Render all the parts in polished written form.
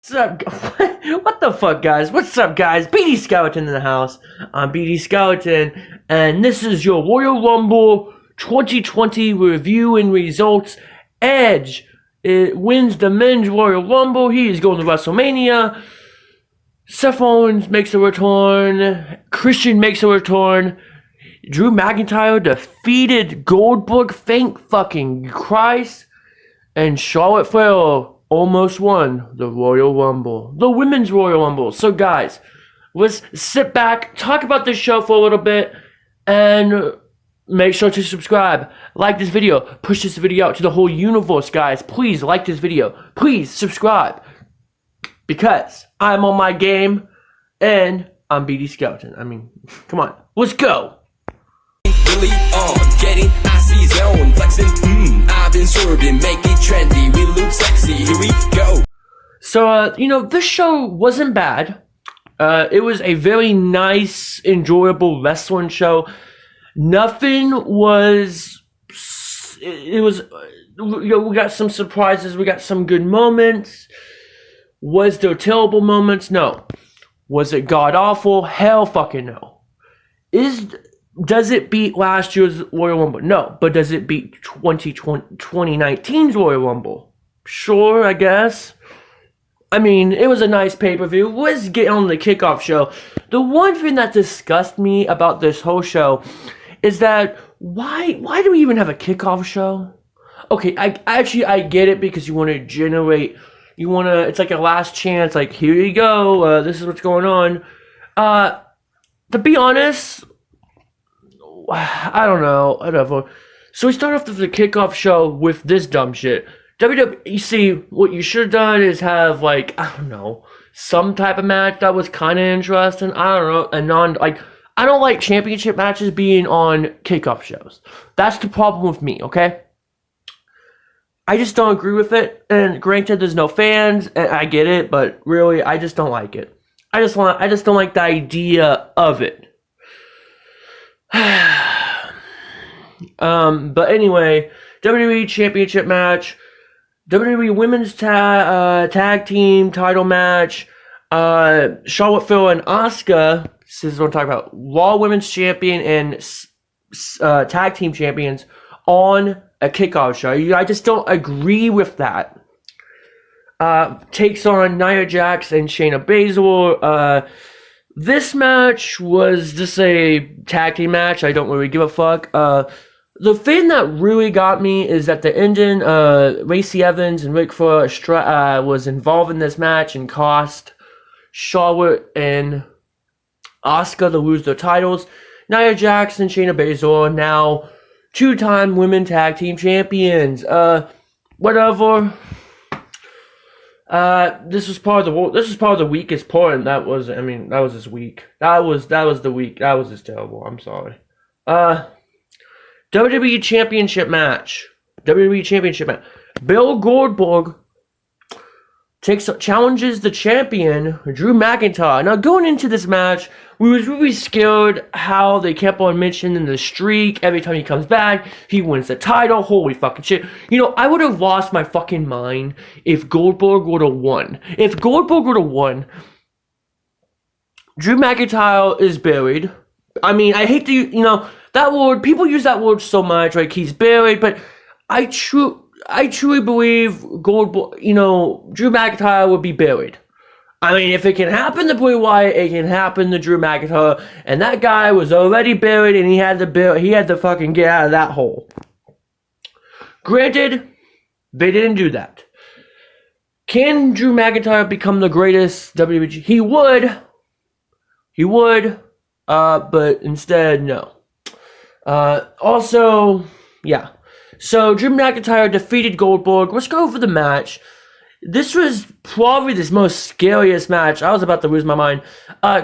What's up? What the fuck, guys? What's up, guys? BD Skeleton in the house. I'm BD Skeleton, and this is your Royal Rumble 2020 review and results. Edge wins the men's Royal Rumble. He is going to WrestleMania. Seth Rollins makes a return. Christian makes a return. Drew McIntyre defeated Goldberg. Thank fucking Christ. And Charlotte Flair almost won the Royal Rumble. The Women's Royal Rumble. So guys, let's sit back, talk about this show for a little bit, and make sure to subscribe. Like this video. Push this video out to the whole universe, guys. Please like this video. Please subscribe. Because I'm on my game, and I'm BD Skeleton. I mean, come on. Let's go. Really getting icy zone, flexing, I've been swerving, make it trendy, we look sexy, here we go. So, this show wasn't bad. It was a very nice, enjoyable wrestling show. Nothing was, it was, we got some surprises, we got some good moments. Was there terrible moments? No. Was it god-awful? Hell fucking no. Does it beat last year's Royal Rumble? No. But does it beat 2019's Royal Rumble? Sure, I guess. I mean, it was a nice pay-per-view. Let's get on the Kickoff Show. The one thing that disgusts me about this whole show is that why do we even have a Kickoff Show? Okay, I get it because you want to generate... it's like a last chance, like, here you go, this is what's going on. To be honest, I don't know, whatever. So we start off with the Kickoff Show with this dumb shit. WWE, you see, what you should have done is have, like, I don't know, some type of match that was kind of interesting. I don't know, I don't like championship matches being on Kickoff shows. That's the problem with me, okay? I just don't agree with it, and granted, there's no fans, and I get it, but really, I just don't like it. I just don't like the idea of it. But anyway, WWE Championship match, WWE Women's Tag Team title match, Charlotte Flair and Asuka, this is what I'm talking about, Raw Women's Champion and Tag Team Champions on a Kickoff Show. I just don't agree with that. Takes on Nia Jax and Shayna Baszler. This match was just a tag team match. I don't really give a fuck. The thing that really got me is that the ending, Lacey Evans and Ric Flair was involved in this match and cost Charlotte and Asuka to lose their titles. Nia Jax and Shayna Baszler now two-time women tag team champions. Whatever. This was part of the weakest part, and that was just weak. That was the weak. That was just terrible. I'm sorry. WWE Championship match. Bill Goldberg challenges the champion, Drew McIntyre. Now, going into this match, we was really scared how they kept on mentioning the streak. Every time he comes back, he wins the title. Holy fucking shit. I would have lost my fucking mind if Goldberg would have won. If Goldberg would have won, Drew McIntyre is buried. I mean, I hate to, that word, people use that word so much, like he's buried, but I truly believe Goldberg, Drew McIntyre would be buried. I mean, if it can happen to Bray Wyatt, it can happen to Drew McIntyre, and that guy was already buried, and he had to fucking get out of that hole. Granted, they didn't do that. Can Drew McIntyre become the greatest WWE? He would, but instead, no. Also, yeah. So, Drew McIntyre defeated Goldberg. Let's go over the match. This was probably the most scariest match. I was about to lose my mind.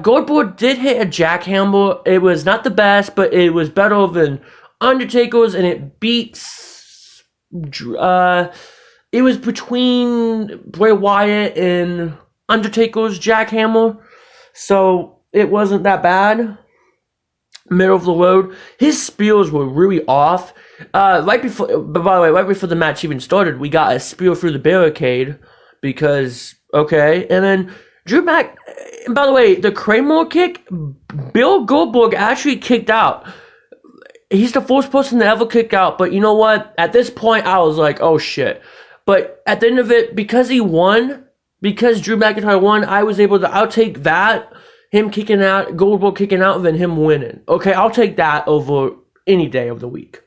Goldberg did hit a jackhammer. It was not the best, but it was better than Undertaker's, and it beats... it was between Bray Wyatt and Undertaker's jackhammer, so it wasn't that bad. Middle of the road. His spears were really off. Right before the match even started, we got a spear through the barricade because Okay, and then Drew Mac. And by the way, the Claymore kick, Bill Goldberg actually kicked out. He's the first person to ever kick out. But you know what? At this point, I was like, oh shit. But at the end of it, because he won, because Drew McIntyre won, I'll take that, him kicking out, Goldberg kicking out, than him winning. Okay, I'll take that over any day of the week.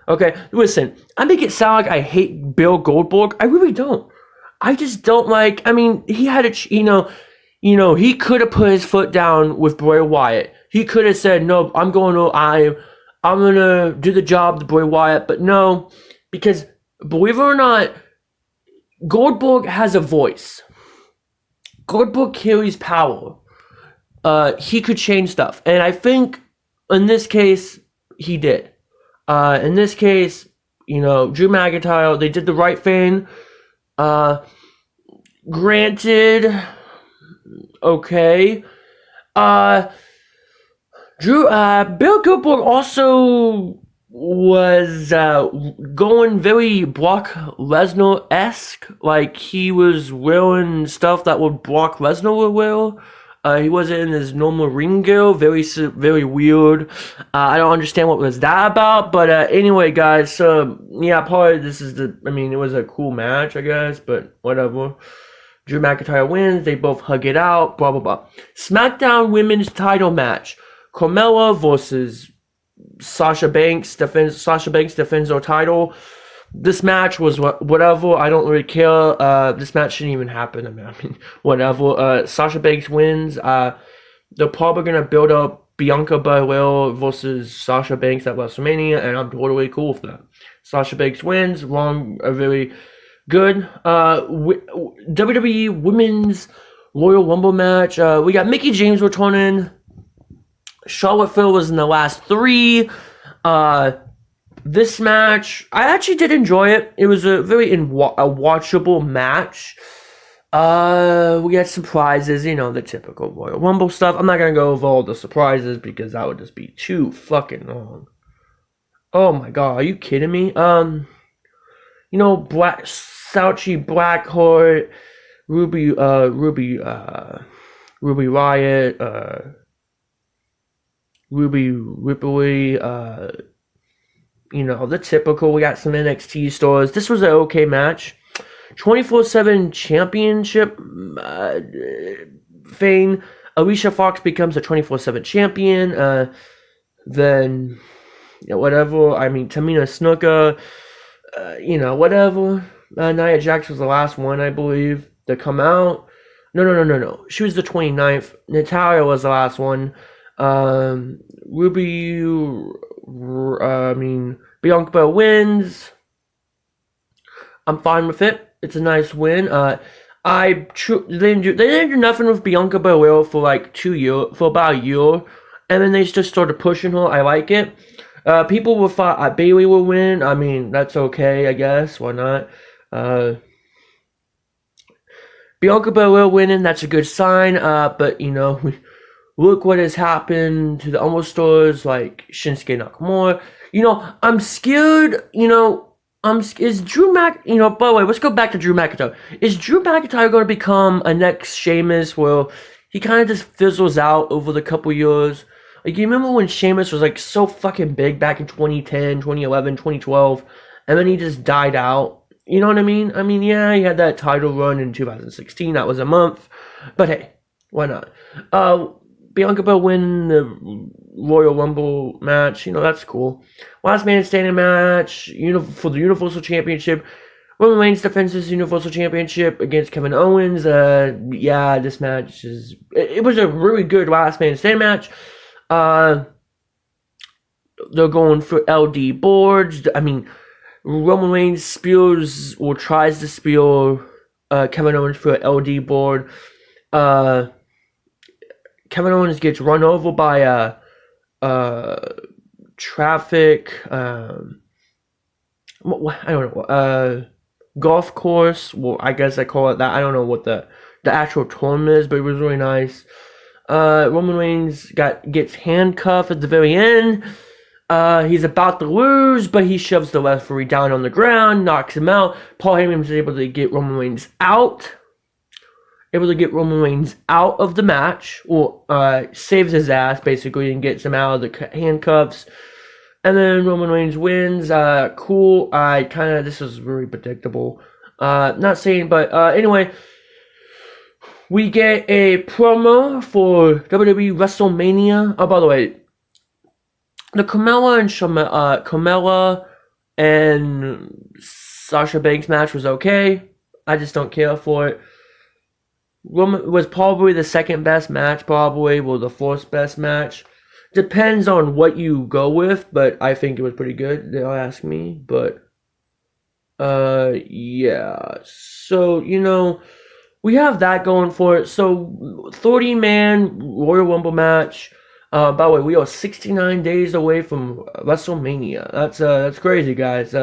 Okay, listen, I make it sound like I hate Bill Goldberg. I really don't. I just don't like, I mean, he had a, he could have put his foot down with Bray Wyatt. He could have said, no, I'm going to do the job to Bray Wyatt. But no, because believe it or not, Goldberg has a voice. Goldberg carries power. He could change stuff. And I think in this case, he did. In this case, Drew McIntyre, they did the right thing. Granted, okay. Bill Goldberg also was going very Brock Lesnar-esque. Like, he was wearing stuff that would Brock Lesnar would wear. He wasn't in his normal ring gear. Very, very weird. I don't understand what was that about. But anyway, guys. Probably this is it was a cool match, I guess. But whatever. Drew McIntyre wins. They both hug it out. Blah, blah, blah. SmackDown Women's Title match. Carmella versus Sasha Banks defends her title. This match was whatever. I don't really care. This match shouldn't even happen. I mean, whatever. Sasha Banks wins. They're probably gonna build up Bianca Belair versus Sasha Banks at WrestleMania, and I'm totally cool with that. Sasha Banks wins. Very good. WWE Women's Royal Rumble match. We got Mickie James returning. Charlotte Flair was in the last 3. This match, I actually did enjoy it. It was a very watchable match. We had surprises, the typical Royal Rumble stuff. I'm not going to go over all the surprises because that would just be too fucking long. Oh my god, are you kidding me? Sauchi Blackheart, Ruby Riott, Ruby Ripley, the typical. We got some NXT stars. This was an okay match. 24/7 championship thing. Alicia Fox becomes a 24/7 champion. Then, whatever. Tamina Snuka, whatever. Nia Jax was the last one, I believe, to come out. No. She was the 29th. Natalya was the last one. Bianca Belair wins. I'm fine with it. It's a nice win. They didn't do nothing with Bianca Belair for like 2 years, for about a year, and then they just started pushing her. I like it. People will thought Bayley will win. That's okay, I guess. Why not? Bianca Belair winning, that's a good sign. But look what has happened to the Almost Stars, like Shinsuke Nakamura. I'm scared. Is Drew Mac? By the way, let's go back to Drew McIntyre. Is Drew McIntyre going to become a next Sheamus? Well, he kind of just fizzles out over the couple years. Like, you remember when Sheamus was like so fucking big back in 2010, 2011, 2012, and then he just died out. You know what I mean? Yeah, he had that title run in 2016. That was a month, but hey, why not? Bianca Belair win the Royal Rumble match. That's cool. Last man standing match for the Universal Championship. Roman Reigns defends his Universal Championship against Kevin Owens. This match it was a really good last man standing match. They're going for LD boards. Roman Reigns spears or tries to spear Kevin Owens for an LD board. Kevin Owens gets run over by traffic. I don't know. Golf course. Well, I guess I call it that. I don't know what the actual term is, but it was really nice. Roman Reigns gets handcuffed at the very end. He's about to lose, but he shoves the referee down on the ground, knocks him out. Paul Heyman was able to get Roman Reigns out. able to get Roman Reigns out of the match, or saves his ass basically and gets him out of the handcuffs. And then Roman Reigns wins. Cool. This was very predictable. Not saying, but anyway, we get a promo for WWE WrestleMania. Oh, by the way, the Carmella and Sasha Banks match was okay. I just don't care for it. Roman was probably the second best match, probably, well, the fourth best match. Depends on what you go with, but I think it was pretty good. They'll ask me, but yeah. So, we have that going for it. So, 30-man Royal Rumble match. By the way, we are 69 days away from WrestleMania. That's crazy, guys.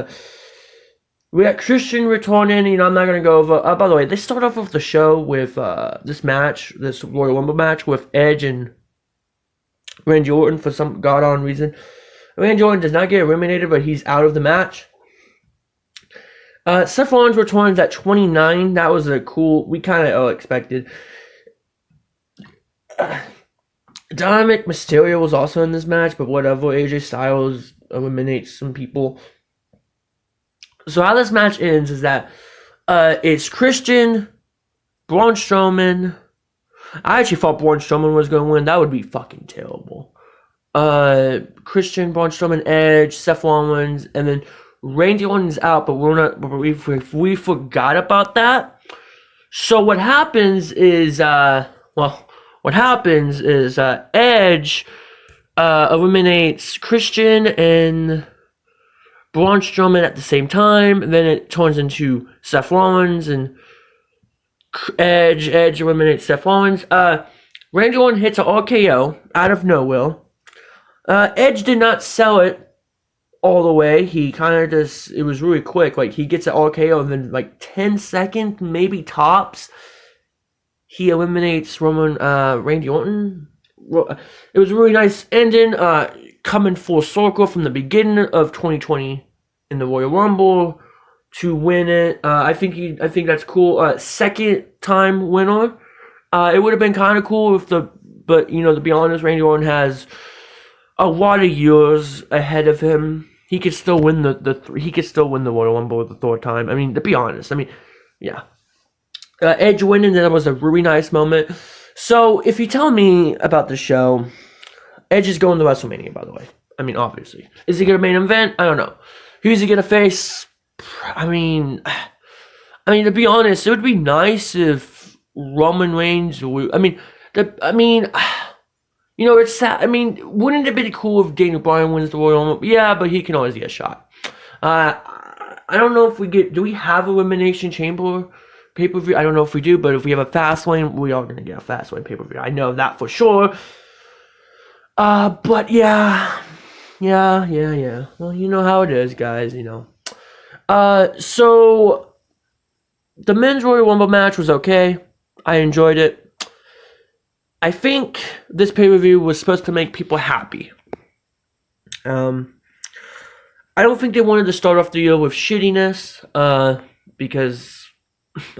We got Christian returning. I'm not gonna go over. By the way, they start off with the show with this Royal Rumble match with Edge and Randy Orton for some god-on reason. Randy Orton does not get eliminated, but he's out of the match. Seth Rollins returns at 29. That was a cool. We kind of expected. Dominic Mysterio was also in this match, but whatever. AJ Styles eliminates some people. So how this match ends is that it's Christian, Braun Strowman. I actually thought Braun Strowman was going to win. That would be fucking terrible. Christian, Braun Strowman, Edge, Seth Rollins, and then Randy Orton's out, but we forgot about that. So what happens is, Edge eliminates Christian and Braun Strowman at the same time, and then it turns into Seth Rollins and Edge eliminates Seth Rollins. Randy Orton hits an RKO out of nowhere. Edge did not sell it all the way. He kind of just, it was really quick. Like, he gets an RKO and then, like, 10 seconds, maybe tops, he eliminates Randy Orton. It was a really nice ending, coming full circle from the beginning of 2020 in the Royal Rumble to win it. I think that's cool. Second time winner. It would have been kind of cool but to be honest, Randy Orton has a lot of years ahead of him. He could still win the Royal Rumble the third time. I mean, to be honest, yeah. Edge winning, that was a really nice moment. So, if you tell me about the show, Edge is going to WrestleMania, by the way. I mean, obviously. Is he going to main event? I don't know. Who's he going to face? I mean, to be honest, it would be nice if Roman Reigns. It's sad. Wouldn't it be cool if Daniel Bryan wins the Royal Rumble? Yeah, but he can always get a shot. I don't know if do we have Elimination Chamber pay-per-view? I don't know if we do, but if we have a Fastlane, we are going to get a Fastlane pay-per-view. I know that for sure. But yeah. Well, you know how it is, guys, So, the men's Royal Rumble match was okay. I enjoyed it. I think this pay-per-view was supposed to make people happy. I don't think they wanted to start off the year with shittiness, because,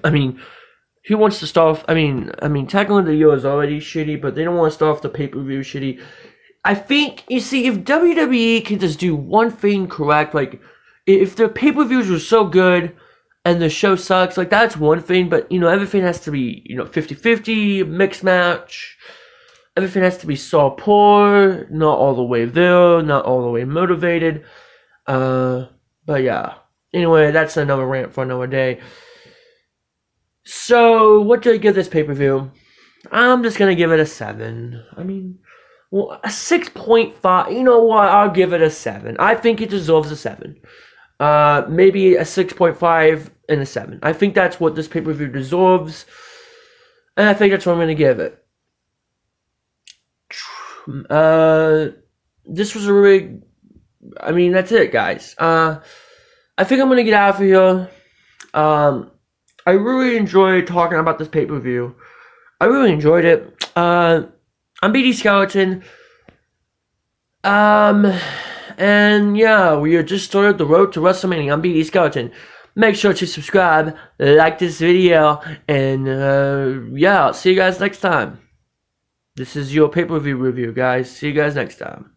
who wants to start off, technically the year is already shitty, but they don't want to start off the pay-per-view shitty. I think, you see, if WWE can just do one thing correct, like, if their pay-per-views were so good, and the show sucks, like, that's one thing, but, everything has to be, 50-50, mixed match, everything has to be so poor, not all the way there, not all the way motivated, but yeah, anyway, that's another rant for another day. So, what do I give this pay-per-view? I'm just gonna give it a 7, a 6.5, you know what, I'll give it a 7, I think it deserves a 7, maybe a 6.5 and a 7. I think that's what this pay-per-view deserves, and I think that's what I'm going to give it. This was a really, that's it, guys. I think I'm going to get out of here. I really enjoyed talking about this pay-per-view. I really enjoyed it. I'm BD Skeleton. And yeah, we just started the road to WrestleMania. I'm BD Skeleton. Make sure to subscribe, like this video, and yeah, I'll see you guys next time. This is your pay-per-view review, guys. See you guys next time.